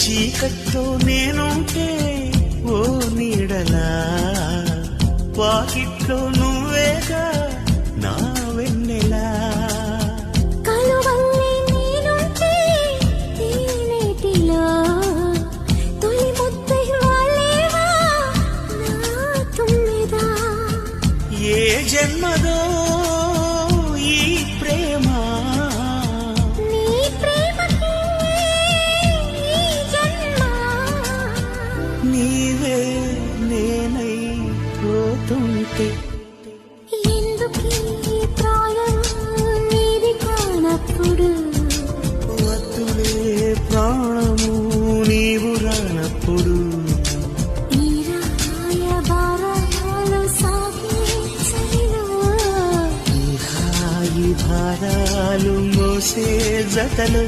చీకట్లో నేనుంటే ఓ నీడలా, వాకిట్లో నువ్వేగా నా వెన్నెలా. కలువల్లే నేనుంటే తేనెటిలో, తొలి ముద్దై వాలేవా నా తుమ్మెదా. ఏ జన్మదో ఈ ప్రేమ, నీ ప్రేమకే ఈ జన్మ. నీవే నేనై పోతుంటే ఎందుకీ ప్రాయం నీది కానప్పుడు, వద్దులే ప్రాణము నీవు రానప్పుడు. ఈ రాయబారాలు సాగే చలిలో, ఈ హాయి భారాలు మోసే జతలు